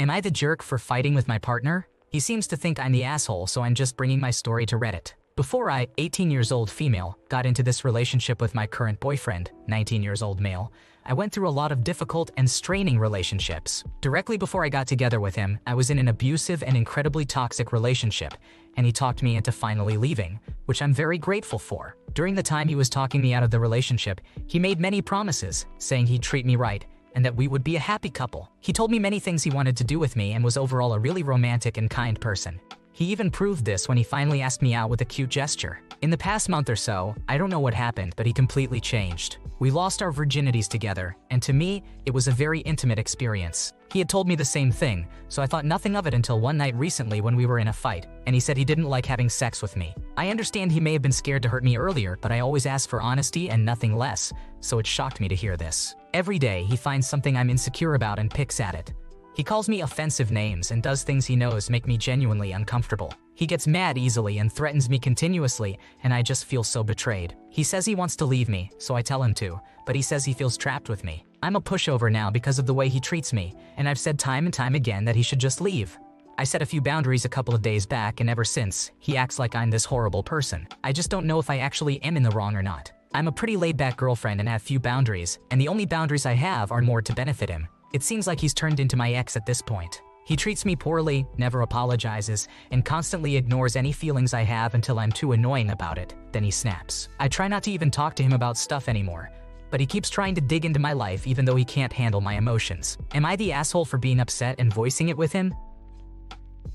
Am I the jerk for fighting with my partner? He seems to think I'm the asshole, so I'm just bringing my story to Reddit. Before I, 18 years old female, got into this relationship with my current boyfriend, 19 years old male, I went through a lot of difficult and straining relationships. Directly before I got together with him, I was in an abusive and incredibly toxic relationship, and he talked me into finally leaving, which I'm very grateful for. During the time he was talking me out of the relationship, he made many promises, saying he'd treat me right, and that we would be a happy couple. He told me many things he wanted to do with me and was overall a really romantic and kind person. He even proved this when he finally asked me out with a cute gesture. In the past month or so, I don't know what happened, but he completely changed. We lost our virginities together, and to me, it was a very intimate experience. He had told me the same thing, so I thought nothing of it until one night recently when we were in a fight, and he said he didn't like having sex with me. I understand he may have been scared to hurt me earlier, but I always ask for honesty and nothing less, so it shocked me to hear this. Every day, he finds something I'm insecure about and picks at it. He calls me offensive names and does things he knows make me genuinely uncomfortable. He gets mad easily and threatens me continuously, and I just feel so betrayed. He says he wants to leave me, so I tell him to, but he says he feels trapped with me. I'm a pushover now because of the way he treats me, and I've said time and time again that he should just leave. I set a few boundaries a couple of days back, and ever since, he acts like I'm this horrible person. I just don't know if I actually am in the wrong or not. I'm a pretty laid-back girlfriend and have few boundaries, and the only boundaries I have are more to benefit him. It seems like he's turned into my ex at this point. He treats me poorly, never apologizes, and constantly ignores any feelings I have until I'm too annoying about it. Then he snaps. I try not to even talk to him about stuff anymore, but he keeps trying to dig into my life even though he can't handle my emotions. Am I the asshole for being upset and voicing it with him?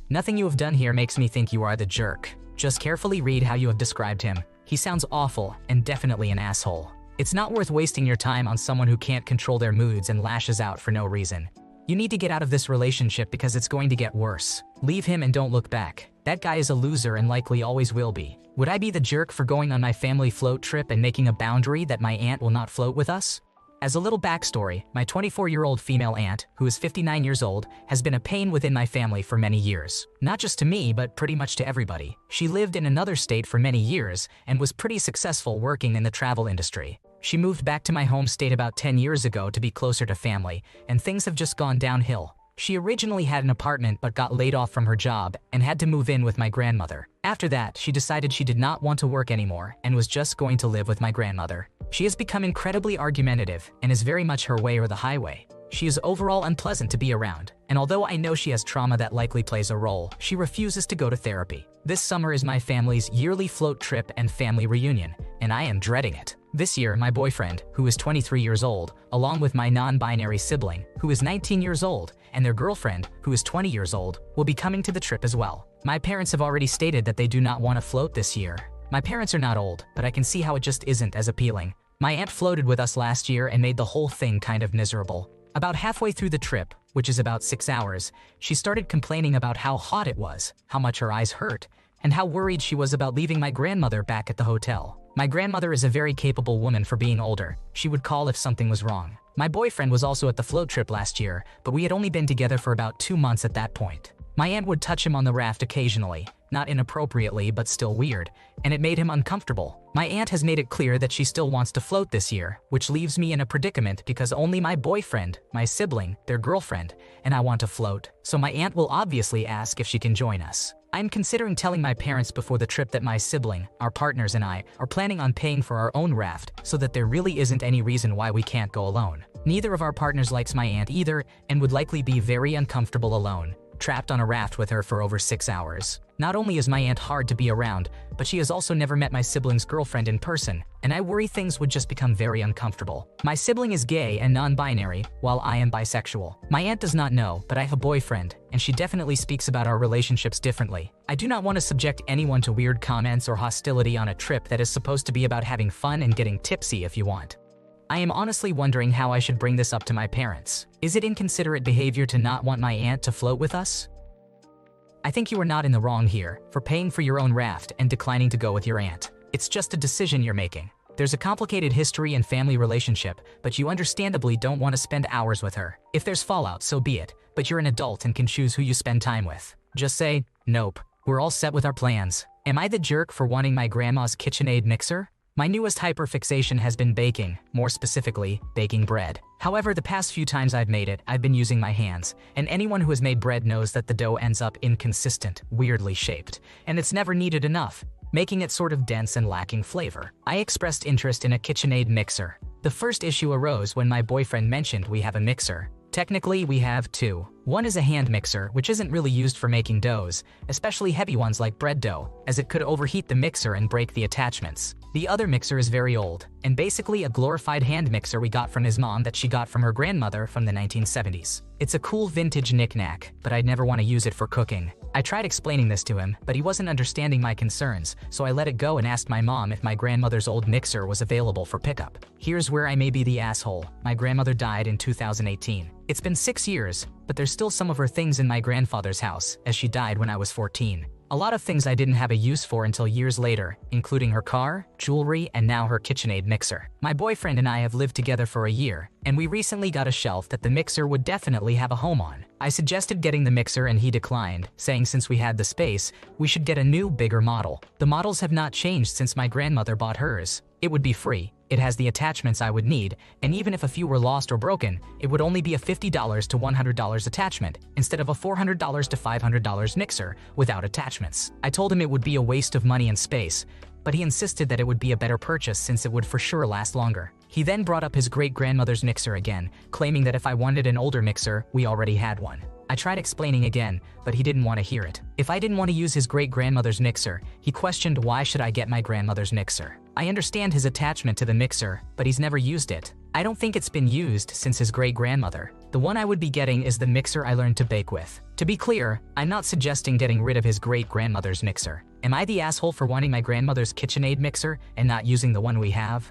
Nothing you have done here makes me think you are the jerk. Just carefully read how you have described him. He sounds awful and definitely an asshole. It's not worth wasting your time on someone who can't control their moods and lashes out for no reason. You need to get out of this relationship because it's going to get worse. Leave him and don't look back. That guy is a loser and likely always will be. Would I be the jerk for going on my family float trip and making a boundary that my aunt will not float with us? As a little backstory, my 24-year-old female aunt, who is 59 years old, has been a pain within my family for many years. Not just to me, but pretty much to everybody. She lived in another state for many years and was pretty successful working in the travel industry. She moved back to my home state about 10 years ago to be closer to family, and things have just gone downhill. She originally had an apartment but got laid off from her job and had to move in with my grandmother. After that, she decided she did not want to work anymore and was just going to live with my grandmother. She has become incredibly argumentative and is very much her way or the highway. She is overall unpleasant to be around, and although I know she has trauma that likely plays a role, she refuses to go to therapy. This summer is my family's yearly float trip and family reunion, and I am dreading it. This year, my boyfriend, who is 23 years old, along with my non-binary sibling, who is 19 years old, and their girlfriend, who is 20 years old, will be coming to the trip as well. My parents have already stated that they do not want to float this year. My parents are not old, but I can see how it just isn't as appealing. My aunt floated with us last year and made the whole thing kind of miserable. About halfway through the trip, which is about 6 hours, she started complaining about how hot it was, how much her eyes hurt, and how worried she was about leaving my grandmother back at the hotel. My grandmother is a very capable woman for being older. She would call if something was wrong. My boyfriend was also at the float trip last year, but we had only been together for about 2 months at that point. My aunt would touch him on the raft occasionally, not inappropriately but still weird, and it made him uncomfortable. My aunt has made it clear that she still wants to float this year, which leaves me in a predicament because only my boyfriend, my sibling, their girlfriend, and I want to float. So my aunt will obviously ask if she can join us. I'm considering telling my parents before the trip that my sibling, our partners, and I are planning on paying for our own raft so that there really isn't any reason why we can't go alone. Neither of our partners likes my aunt either and would likely be very uncomfortable alone, trapped on a raft with her for over 6 hours. Not only is my aunt hard to be around, but she has also never met my sibling's girlfriend in person, and I worry things would just become very uncomfortable. My sibling is gay and non-binary, while I am bisexual. My aunt does not know, but I have a boyfriend, and she definitely speaks about our relationships differently. I do not want to subject anyone to weird comments or hostility on a trip that is supposed to be about having fun and getting tipsy if you want. I am honestly wondering how I should bring this up to my parents. Is it inconsiderate behavior to not want my aunt to float with us? I think you are not in the wrong here for paying for your own raft and declining to go with your aunt. It's just a decision you're making. There's a complicated history and family relationship, but you understandably don't want to spend hours with her. If there's fallout, so be it, but you're an adult and can choose who you spend time with. Just say, nope, we're all set with our plans. Am I the jerk for wanting my grandma's KitchenAid mixer? My newest hyperfixation has been baking, more specifically, baking bread. However, the past few times I've made it, I've been using my hands, and anyone who has made bread knows that the dough ends up inconsistent, weirdly shaped, and it's never kneaded enough, making it sort of dense and lacking flavor. I expressed interest in a KitchenAid mixer. The first issue arose when my boyfriend mentioned we have a mixer. Technically, we have two. One is a hand mixer, which isn't really used for making doughs, especially heavy ones like bread dough, as it could overheat the mixer and break the attachments. The other mixer is very old, and basically a glorified hand mixer we got from his mom that she got from her grandmother from the 1970s. It's a cool vintage knick-knack, but I'd never want to use it for cooking. I tried explaining this to him, but he wasn't understanding my concerns, so I let it go and asked my mom if my grandmother's old mixer was available for pickup. Here's where I may be the asshole. My grandmother died in 2018. It's been 6 years, but there's still some of her things in my grandfather's house, as she died when I was 14. A lot of things I didn't have a use for until years later, including her car, jewelry, and now her KitchenAid mixer. My boyfriend and I have lived together for a year, and we recently got a shelf that the mixer would definitely have a home on. I suggested getting the mixer and he declined, saying since we had the space, we should get a new, bigger model. The models have not changed since my grandmother bought hers. It would be free. It has the attachments I would need, and even if a few were lost or broken, it would only be a $50 to $100 attachment, instead of a $400 to $500 mixer without attachments. I told him it would be a waste of money and space, but he insisted that it would be a better purchase since it would for sure last longer. He then brought up his great-grandmother's mixer again, claiming that if I wanted an older mixer, we already had one. I tried explaining again, but he didn't want to hear it. If I didn't want to use his great-grandmother's mixer, he questioned why should I get my grandmother's mixer. I understand his attachment to the mixer, but he's never used it. I don't think it's been used since his great-grandmother. The one I would be getting is the mixer I learned to bake with. To be clear, I'm not suggesting getting rid of his great-grandmother's mixer. Am I the asshole for wanting my grandmother's KitchenAid mixer and not using the one we have?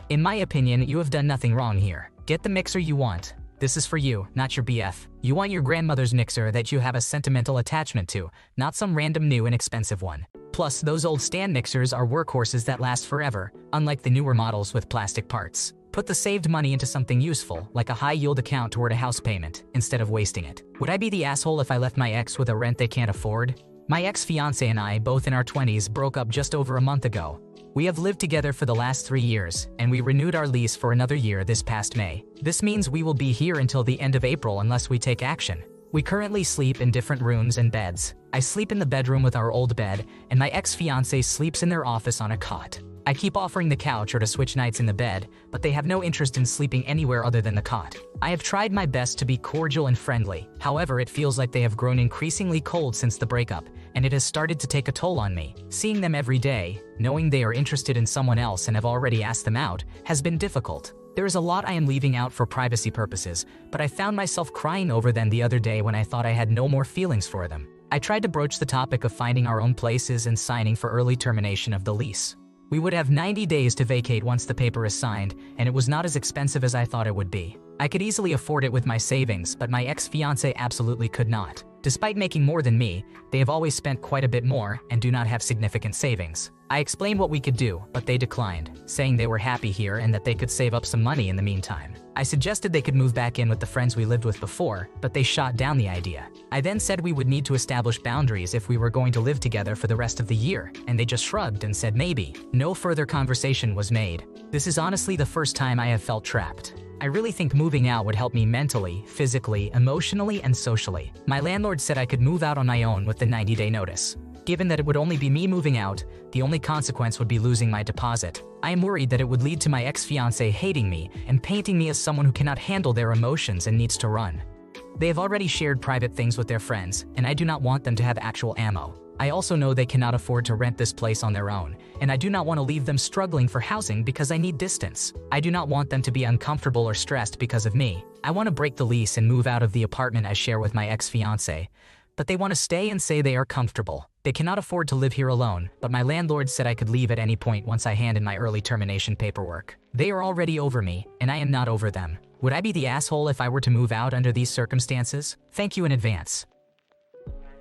In my opinion, you have done nothing wrong here. Get the mixer you want. This is for you, not your BF. You want your grandmother's mixer that you have a sentimental attachment to, not some random new and expensive one. Plus, those old stand mixers are workhorses that last forever, unlike the newer models with plastic parts. Put the saved money into something useful, like a high-yield account toward a house payment, instead of wasting it. Would I be the asshole if I left my ex with a rent they can't afford? My ex-fiancé and I, both in our 20s, broke up just over a month ago. We have lived together for the last 3 years, and we renewed our lease for another year this past May. This means we will be here until the end of April unless we take action. We currently sleep in different rooms and beds. I sleep in the bedroom with our old bed, and my ex-fiancé sleeps in their office on a cot. I keep offering the couch or to switch nights in the bed, but they have no interest in sleeping anywhere other than the cot. I have tried my best to be cordial and friendly, however it feels like they have grown increasingly cold since the breakup, and it has started to take a toll on me. Seeing them every day, knowing they are interested in someone else and have already asked them out, has been difficult. There is a lot I am leaving out for privacy purposes, but I found myself crying over them the other day when I thought I had no more feelings for them. I tried to broach the topic of finding our own places and signing for early termination of the lease. We would have 90 days to vacate once the paper is signed, and it was not as expensive as I thought it would be. I could easily afford it with my savings, but my ex-fiancé absolutely could not. Despite making more than me, they have always spent quite a bit more and do not have significant savings. I explained what we could do, but they declined, saying they were happy here and that they could save up some money in the meantime. I suggested they could move back in with the friends we lived with before, but they shot down the idea. I then said we would need to establish boundaries if we were going to live together for the rest of the year, and they just shrugged and said maybe. No further conversation was made. This is honestly the first time I have felt trapped. I really think moving out would help me mentally, physically, emotionally, and socially. My landlord said I could move out on my own with the 90-day notice. Given that it would only be me moving out, the only consequence would be losing my deposit. I am worried that it would lead to my ex-fiancé hating me and painting me as someone who cannot handle their emotions and needs to run. They have already shared private things with their friends, and I do not want them to have actual ammo. I also know they cannot afford to rent this place on their own, and I do not want to leave them struggling for housing because I need distance. I do not want them to be uncomfortable or stressed because of me. I want to break the lease and move out of the apartment I share with my ex-fiancé, but they want to stay and say they are comfortable. They cannot afford to live here alone, but my landlord said I could leave at any point once I hand in my early termination paperwork. They are already over me, and I am not over them. Would I be the asshole if I were to move out under these circumstances? Thank you in advance.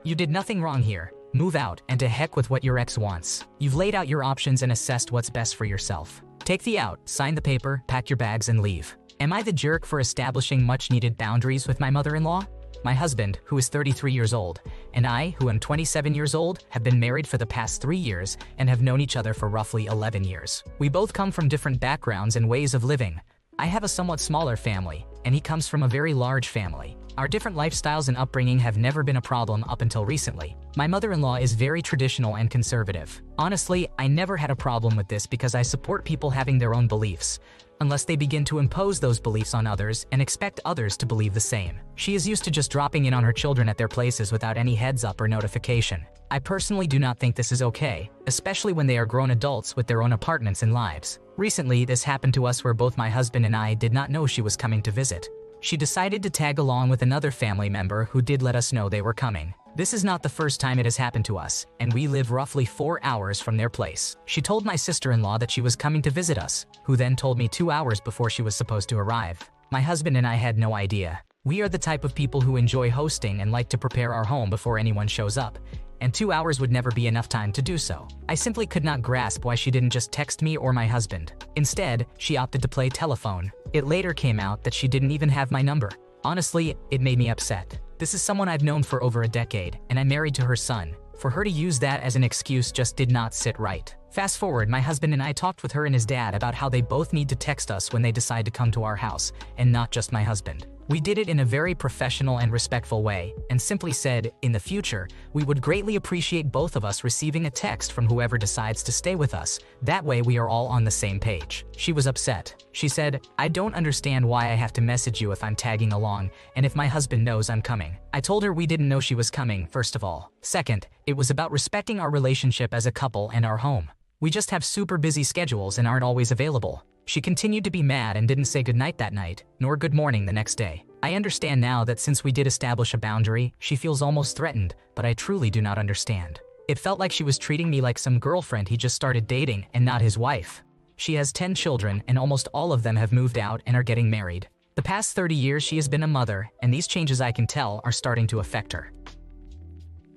You did nothing wrong here. Move out, and to heck with what your ex wants. You've laid out your options and assessed what's best for yourself. Take the out, sign the paper, pack your bags, and leave. Am I the jerk for establishing much-needed boundaries with my mother-in-law? My husband, who is 33 years old, and I, who am 27 years old, have been married for the past 3 years and have known each other for roughly 11 years. We both come from different backgrounds and ways of living, I have a somewhat smaller family, and he comes from a very large family. Our different lifestyles and upbringing have never been a problem up until recently. My mother-in-law is very traditional and conservative. Honestly, I never had a problem with this because I support people having their own beliefs, unless they begin to impose those beliefs on others and expect others to believe the same. She is used to just dropping in on her children at their places without any heads up or notification. I personally do not think this is okay, especially when they are grown adults with their own apartments and lives. Recently, this happened to us where both my husband and I did not know she was coming to visit. She decided to tag along with another family member who did let us know they were coming. This is not the first time it has happened to us, and we live roughly 4 hours from their place. She told my sister-in-law that she was coming to visit us, who then told me 2 hours before she was supposed to arrive. My husband and I had no idea. We are the type of people who enjoy hosting and like to prepare our home before anyone shows up, and 2 hours would never be enough time to do so. I simply could not grasp why she didn't just text me or my husband. Instead, she opted to play telephone. It later came out that she didn't even have my number. Honestly, it made me upset. This is someone I've known for over a decade, and I'm married to her son. For her to use that as an excuse just did not sit right. Fast forward, my husband and I talked with her and his dad about how they both need to text us when they decide to come to our house, and not just my husband. We did it in a very professional and respectful way, and simply said, in the future, we would greatly appreciate both of us receiving a text from whoever decides to stay with us. That way we are all on the same page. She was upset. She said, I don't understand why I have to message you if I'm tagging along, and if my husband knows I'm coming. I told her we didn't know she was coming, first of all. Second, it was about respecting our relationship as a couple and our home. We just have super busy schedules and aren't always available. She continued to be mad and didn't say goodnight that night, nor good morning the next day. I understand now that since we did establish a boundary, she feels almost threatened, but I truly do not understand. It felt like she was treating me like some girlfriend he just started dating and not his wife. She has 10 children and almost all of them have moved out and are getting married. The past 30 years she has been a mother, and these changes I can tell are starting to affect her.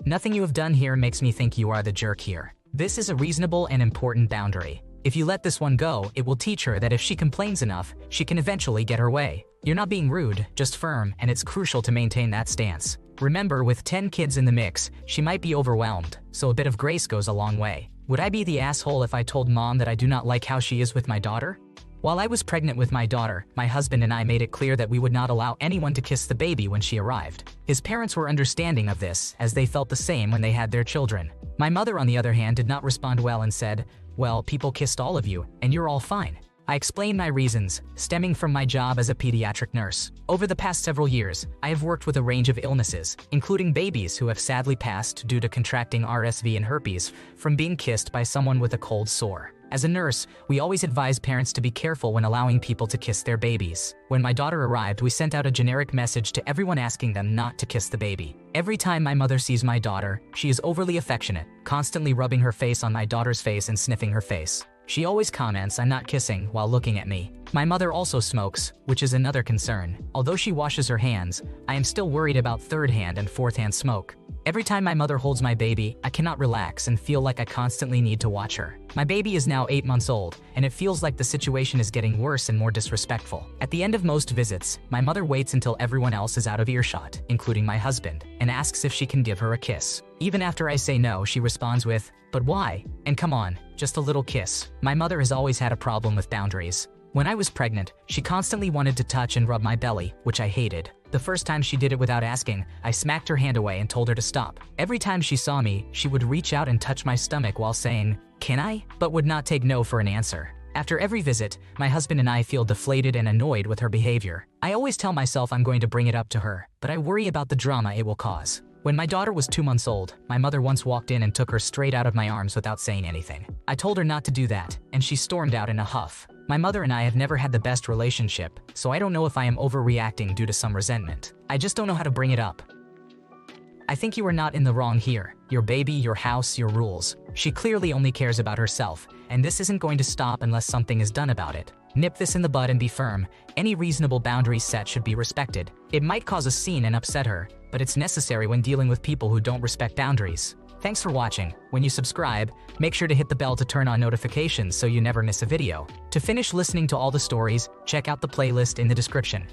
Nothing you have done here makes me think you are the jerk here. This is a reasonable and important boundary. If you let this one go, it will teach her that if she complains enough, she can eventually get her way. You're not being rude, just firm, and it's crucial to maintain that stance. Remember, with 10 kids in the mix, she might be overwhelmed, so a bit of grace goes a long way. Would I be the asshole if I told mom that I do not like how she is with my daughter? While I was pregnant with my daughter, my husband and I made it clear that we would not allow anyone to kiss the baby when she arrived. His parents were understanding of this, as they felt the same when they had their children. My mother, on the other hand, did not respond well and said, well, people kissed all of you, and you're all fine. I explained my reasons, stemming from my job as a pediatric nurse. Over the past several years, I have worked with a range of illnesses, including babies who have sadly passed due to contracting RSV and herpes from being kissed by someone with a cold sore. As a nurse, we always advise parents to be careful when allowing people to kiss their babies. When my daughter arrived, we sent out a generic message to everyone asking them not to kiss the baby. Every time my mother sees my daughter, she is overly affectionate, constantly rubbing her face on my daughter's face and sniffing her face. She always comments, I'm not kissing, while looking at me. My mother also smokes, which is another concern. Although she washes her hands, I am still worried about third-hand and fourth-hand smoke. Every time my mother holds my baby, I cannot relax and feel like I constantly need to watch her. My baby is now 8 months old, and it feels like the situation is getting worse and more disrespectful. At the end of most visits, my mother waits until everyone else is out of earshot, including my husband, and asks if she can give her a kiss. Even after I say no, she responds with, but why? And come on, just a little kiss. My mother has always had a problem with boundaries. When I was pregnant, she constantly wanted to touch and rub my belly, which I hated. The first time she did it without asking, I smacked her hand away and told her to stop. Every time she saw me, she would reach out and touch my stomach while saying, can I? But would not take no for an answer. After every visit, my husband and I feel deflated and annoyed with her behavior. I always tell myself I'm going to bring it up to her, but I worry about the drama it will cause. When my daughter was 2 months old, my mother once walked in and took her straight out of my arms without saying anything. I told her not to do that, and she stormed out in a huff. My mother and I have never had the best relationship, so I don't know if I am overreacting due to some resentment. I just don't know how to bring it up. I think you are not in the wrong here. Your baby, your house, your rules. She clearly only cares about herself, and this isn't going to stop unless something is done about it. Nip this in the bud and be firm. Any reasonable boundary set should be respected. It might cause a scene and upset her, but it's necessary when dealing with people who don't respect boundaries. Thanks for watching. When you subscribe, make sure to hit the bell to turn on notifications so you never miss a video. To finish listening to all the stories, check out the playlist in the description.